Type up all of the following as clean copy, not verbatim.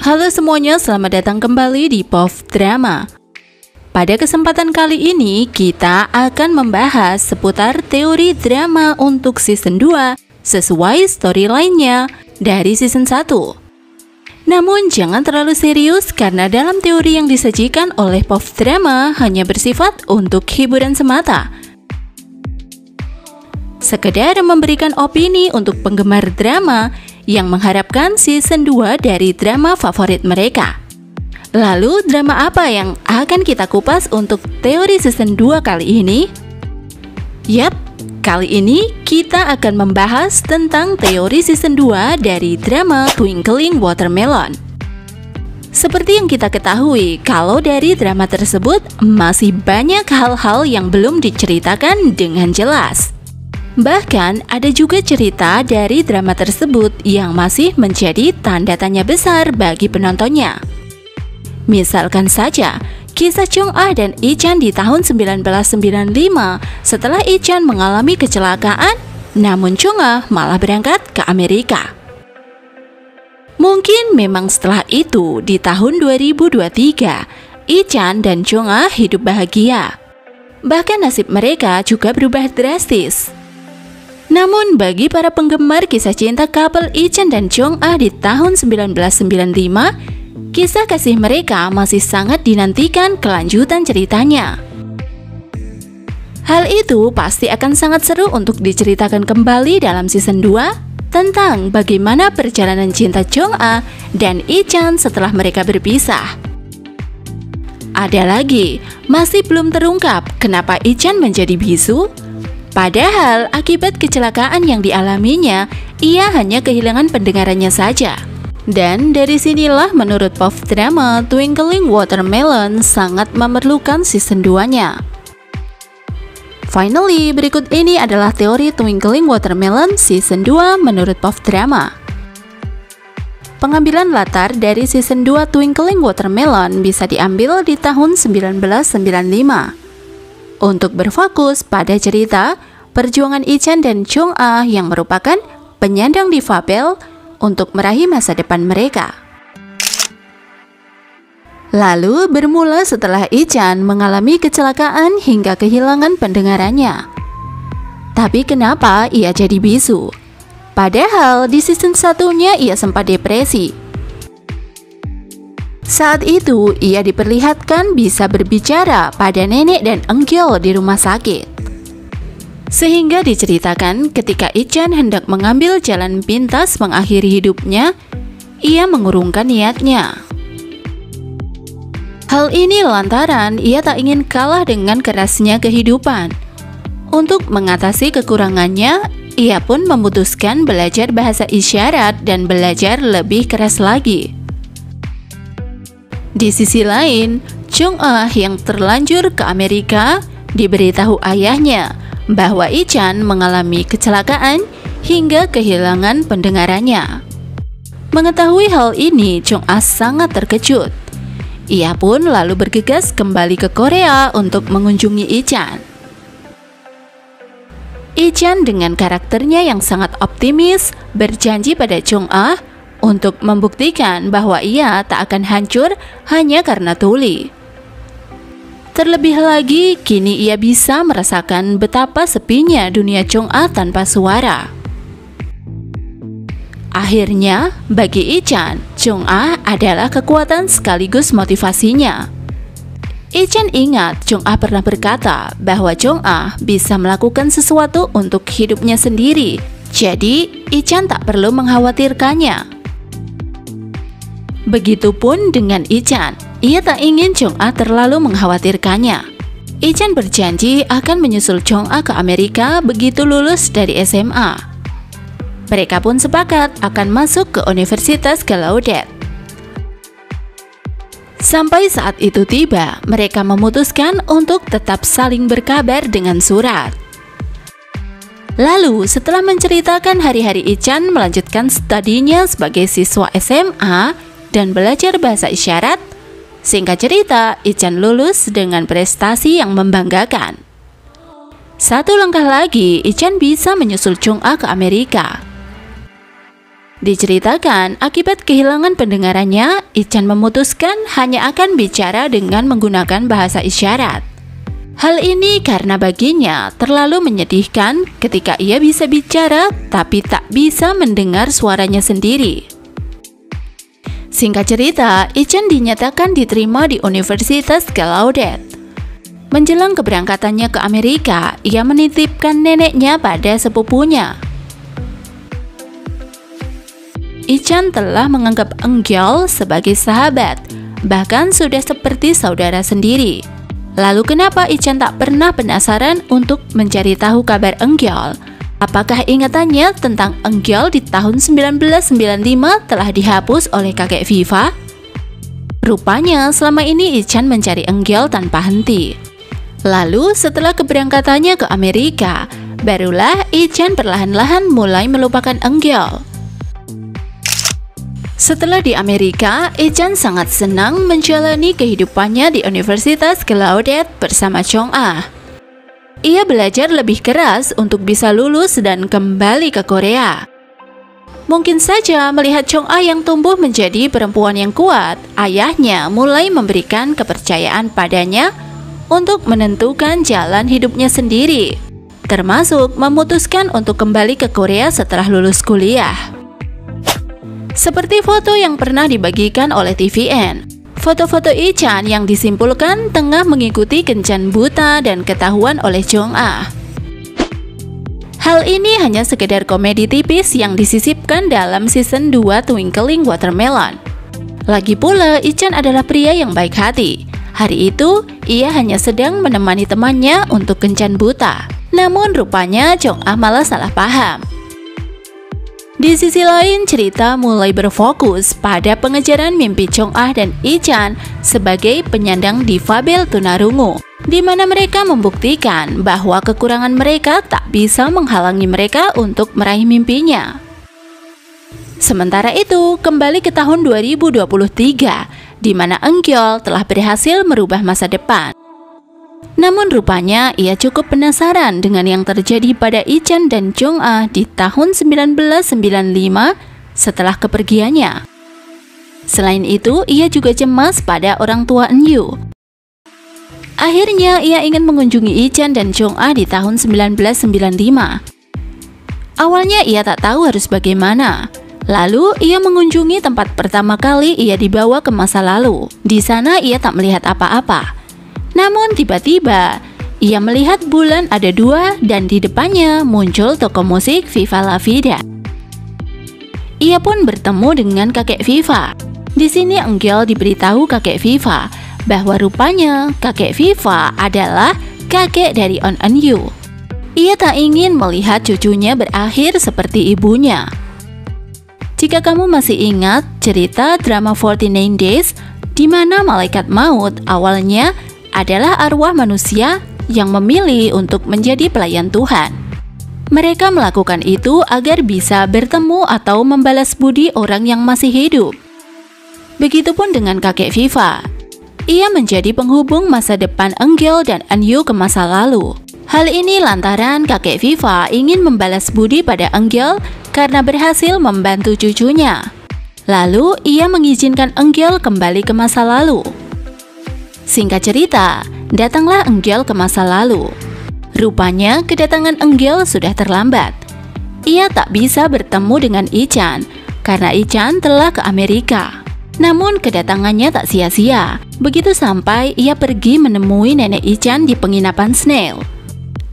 Halo semuanya, selamat datang kembali di POV Drama. Pada kesempatan kali ini, kita akan membahas seputar teori drama untuk season 2 sesuai storyline-nya dari season 1. Namun jangan terlalu serius karena dalam teori yang disajikan oleh POV Drama hanya bersifat untuk hiburan semata. Sekedar memberikan opini untuk penggemar drama yang mengharapkan season 2 dari drama favorit mereka. Lalu drama apa yang akan kita kupas untuk teori season 2 kali ini? Yap, kali ini kita akan membahas tentang teori season 2 dari drama Twinkling Watermelon. Seperti yang kita ketahui, kalau dari drama tersebut masih banyak hal-hal yang belum diceritakan dengan jelas. Bahkan ada juga cerita dari drama tersebut yang masih menjadi tanda tanya besar bagi penontonnya. Misalkan saja kisah Chung-ah dan I-chan di tahun 1995 setelah I-chan mengalami kecelakaan, namun Chung-ah malah berangkat ke Amerika. Mungkin memang setelah itu di tahun 2023 I-chan dan Chung-ah hidup bahagia. Bahkan nasib mereka juga berubah drastis. Namun bagi para penggemar kisah cinta couple I-chan dan Chung-ah di tahun 1995, kisah kasih mereka masih sangat dinantikan kelanjutan ceritanya. Hal itu pasti akan sangat seru untuk diceritakan kembali dalam season 2 tentang bagaimana perjalanan cinta Chung-ah dan I-chan setelah mereka berpisah. Ada lagi, masih belum terungkap kenapa I-chan menjadi bisu. Padahal akibat kecelakaan yang dialaminya, ia hanya kehilangan pendengarannya saja. Dan dari sinilah menurut POV Drama, Twinkling Watermelon sangat memerlukan season 2-nya. Finally, berikut ini adalah teori Twinkling Watermelon season 2 menurut POV Drama. Pengambilan latar dari season 2 Twinkling Watermelon bisa diambil di tahun 1995. Untuk berfokus pada cerita perjuangan I-chan dan Chung-ah yang merupakan penyandang difabel untuk meraih masa depan mereka. Lalu bermula setelah I-chan mengalami kecelakaan hingga kehilangan pendengarannya. Tapi kenapa ia jadi bisu? Padahal di season satunya ia sempat depresi. Saat itu, ia diperlihatkan bisa berbicara pada nenek dan Eunggyeol di rumah sakit. Sehingga diceritakan ketika I-chan hendak mengambil jalan pintas mengakhiri hidupnya, ia mengurungkan niatnya. Hal ini lantaran ia tak ingin kalah dengan kerasnya kehidupan. Untuk mengatasi kekurangannya, ia pun memutuskan belajar bahasa isyarat dan belajar lebih keras lagi. Di sisi lain, Chung-ah yang terlanjur ke Amerika diberitahu ayahnya bahwa I-chan mengalami kecelakaan hingga kehilangan pendengarannya. Mengetahui hal ini, Chung-ah sangat terkejut. Ia pun lalu bergegas kembali ke Korea untuk mengunjungi I-chan. I-chan dengan karakternya yang sangat optimis berjanji pada Chung-ah untuk membuktikan bahwa ia tak akan hancur hanya karena tuli. Terlebih lagi, kini ia bisa merasakan betapa sepinya dunia Chung-ah tanpa suara. Akhirnya, bagi I-chan, Chung-ah adalah kekuatan sekaligus motivasinya. I-chan ingat Chung-ah pernah berkata bahwa Chung-ah bisa melakukan sesuatu untuk hidupnya sendiri, jadi I-chan tak perlu mengkhawatirkannya. Begitupun dengan I-chan, ia tak ingin Chung-ah terlalu mengkhawatirkannya. I-chan berjanji akan menyusul Chung-ah ke Amerika begitu lulus dari SMA. Mereka pun sepakat akan masuk ke Universitas Gallaudet. Sampai saat itu tiba, mereka memutuskan untuk tetap saling berkabar dengan surat. Lalu, setelah menceritakan hari-hari I-chan melanjutkan studinya sebagai siswa SMA dan belajar bahasa isyarat, singkat cerita, I-chan lulus dengan prestasi yang membanggakan. Satu langkah lagi, I-chan bisa menyusul Chung-ah ke Amerika. Diceritakan, akibat kehilangan pendengarannya, Ichan memutuskan hanya akan bicara dengan menggunakan bahasa isyarat. Hal ini karena baginya terlalu menyedihkan ketika ia bisa bicara tapi tak bisa mendengar suaranya sendiri. Singkat cerita, Ichan dinyatakan diterima di Universitas Gallaudet. Menjelang keberangkatannya ke Amerika, ia menitipkan neneknya pada sepupunya. Ichan telah menganggap Eungyul sebagai sahabat, bahkan sudah seperti saudara sendiri. Lalu kenapa Ichan tak pernah penasaran untuk mencari tahu kabar Eungyul? Apakah ingatannya tentang Eungyul di tahun 1995 telah dihapus oleh kakek Viva? Rupanya selama ini Ichan mencari Eungyul tanpa henti. Lalu setelah keberangkatannya ke Amerika, barulah Ichan perlahan-lahan mulai melupakan Eungyul. Setelah di Amerika, Ichan sangat senang menjalani kehidupannya di Universitas Gallaudet bersama Chong-ah. Ia belajar lebih keras untuk bisa lulus dan kembali ke Korea. Mungkin saja melihat Chong-ah yang tumbuh menjadi perempuan yang kuat, ayahnya mulai memberikan kepercayaan padanya untuk menentukan jalan hidupnya sendiri, termasuk memutuskan untuk kembali ke Korea setelah lulus kuliah. Seperti foto yang pernah dibagikan oleh TVN, foto-foto Ichan yang disimpulkan tengah mengikuti kencan buta dan ketahuan oleh Chong-ah. Hal ini hanya sekedar komedi tipis yang disisipkan dalam season 2 Twinkling Watermelon. Lagi pula, Ichan adalah pria yang baik hati. Hari itu, ia hanya sedang menemani temannya untuk kencan buta. Namun rupanya Chong-ah malah salah paham. Di sisi lain, cerita mulai berfokus pada pengejaran mimpi Chong-ah dan Ichan sebagai penyandang difabel tunarungu, di mana mereka membuktikan bahwa kekurangan mereka tak bisa menghalangi mereka untuk meraih mimpinya. Sementara itu, kembali ke tahun 2023, di mana Eungyul telah berhasil merubah masa depan. Namun rupanya ia cukup penasaran dengan yang terjadi pada Ichan dan Chong-ah di tahun 1995 setelah kepergiannya. Selain itu, ia juga cemas pada orang tua Eunyu. Akhirnya ia ingin mengunjungi Ichan dan Chong-ah di tahun 1995. Awalnya ia tak tahu harus bagaimana. Lalu ia mengunjungi tempat pertama kali ia dibawa ke masa lalu. Di sana ia tak melihat apa-apa. Namun tiba-tiba, ia melihat bulan ada dua dan di depannya muncul toko musik Viva La Vida. Ia pun bertemu dengan kakek Viva. Di sini Eungyul diberitahu kakek Viva bahwa rupanya kakek Viva adalah kakek dari Eunyu. Ia tak ingin melihat cucunya berakhir seperti ibunya. Jika kamu masih ingat cerita drama 49 Days, di mana malaikat maut awalnya adalah arwah manusia yang memilih untuk menjadi pelayan Tuhan. Mereka melakukan itu agar bisa bertemu atau membalas budi orang yang masih hidup. Begitupun dengan kakek Viva. Ia menjadi penghubung masa depan Eungyul dan Eunyu ke masa lalu. Hal ini lantaran kakek Viva ingin membalas budi pada Eungyul karena berhasil membantu cucunya. Lalu ia mengizinkan Eungyul kembali ke masa lalu. Singkat cerita, datanglah Eungyul ke masa lalu. Rupanya kedatangan Eungyul sudah terlambat. Ia tak bisa bertemu dengan Ichan karena Ichan telah ke Amerika. Namun kedatangannya tak sia-sia. Begitu sampai, ia pergi menemui nenek Ichan di penginapan Snail.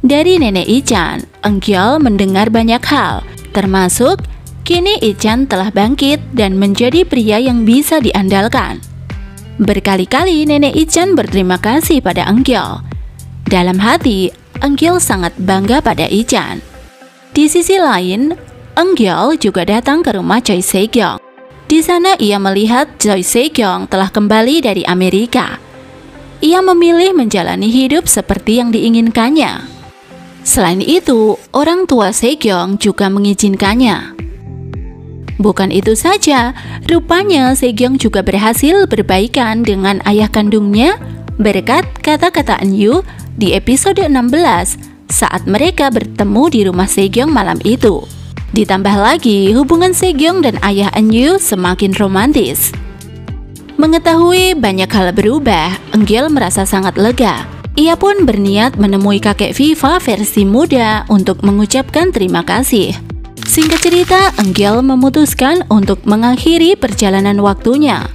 Dari nenek Ichan, Eungyul mendengar banyak hal, termasuk kini Ichan telah bangkit dan menjadi pria yang bisa diandalkan. Berkali-kali nenek Ichan berterima kasih pada Eungyul. Dalam hati, Eungyul sangat bangga pada Ichan. Di sisi lain, Eungyul juga datang ke rumah Choi Se-kyung. Di sana ia melihat Choi Se-kyung telah kembali dari Amerika. Ia memilih menjalani hidup seperti yang diinginkannya. Selain itu, orang tua Se-kyung juga mengizinkannya. Bukan itu saja, rupanya Se-kyung juga berhasil berbaikan dengan ayah kandungnya berkat kata-kata Eunyu di episode 16 saat mereka bertemu di rumah Se-kyung malam itu. Ditambah lagi, hubungan Sejong dan ayah Eunyu semakin romantis. Mengetahui banyak hal berubah, Eungyul merasa sangat lega. Ia pun berniat menemui kakek Viva versi muda untuk mengucapkan terima kasih. Singkat cerita, Eungyul memutuskan untuk mengakhiri perjalanan waktunya.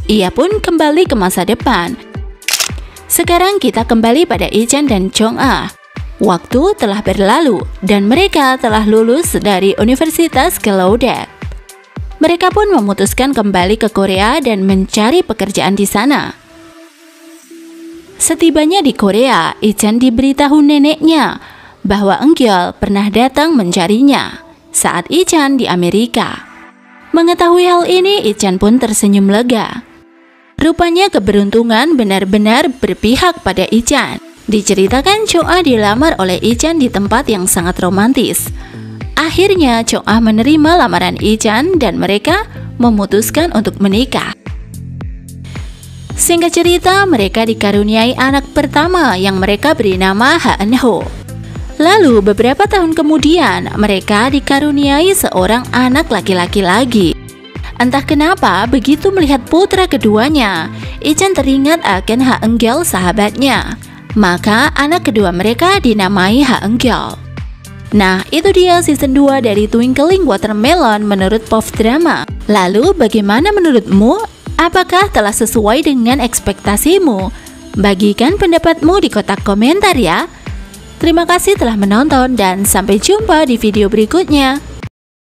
Ia pun kembali ke masa depan. Sekarang kita kembali pada Ichan dan Chong-ah. Waktu telah berlalu dan mereka telah lulus dari Universitas Gallaudet. Mereka pun memutuskan kembali ke Korea dan mencari pekerjaan di sana. Setibanya di Korea, Ichan diberitahu neneknya bahwa Eungyul pernah datang mencarinya saat Ichan di Amerika. Mengetahui hal ini, Ichan pun tersenyum lega. Rupanya keberuntungan benar-benar berpihak pada Ichan. Diceritakan Chong-ah dilamar oleh Ichan di tempat yang sangat romantis. Akhirnya Chong-ah menerima lamaran Ichan dan mereka memutuskan untuk menikah. Singkat cerita, mereka dikaruniai anak pertama yang mereka beri nama Ha Eun-ho. Lalu beberapa tahun kemudian, mereka dikaruniai seorang anak laki-laki lagi. Entah kenapa, begitu melihat putra keduanya, Ichan teringat akan Ha Eungyul sahabatnya. Maka anak kedua mereka dinamai Ha Eungyul. Nah, itu dia season 2 dari Twinkling Watermelon menurut Pop Drama. Lalu bagaimana menurutmu? Apakah telah sesuai dengan ekspektasimu? Bagikan pendapatmu di kotak komentar ya. Terima kasih telah menonton dan sampai jumpa di video berikutnya.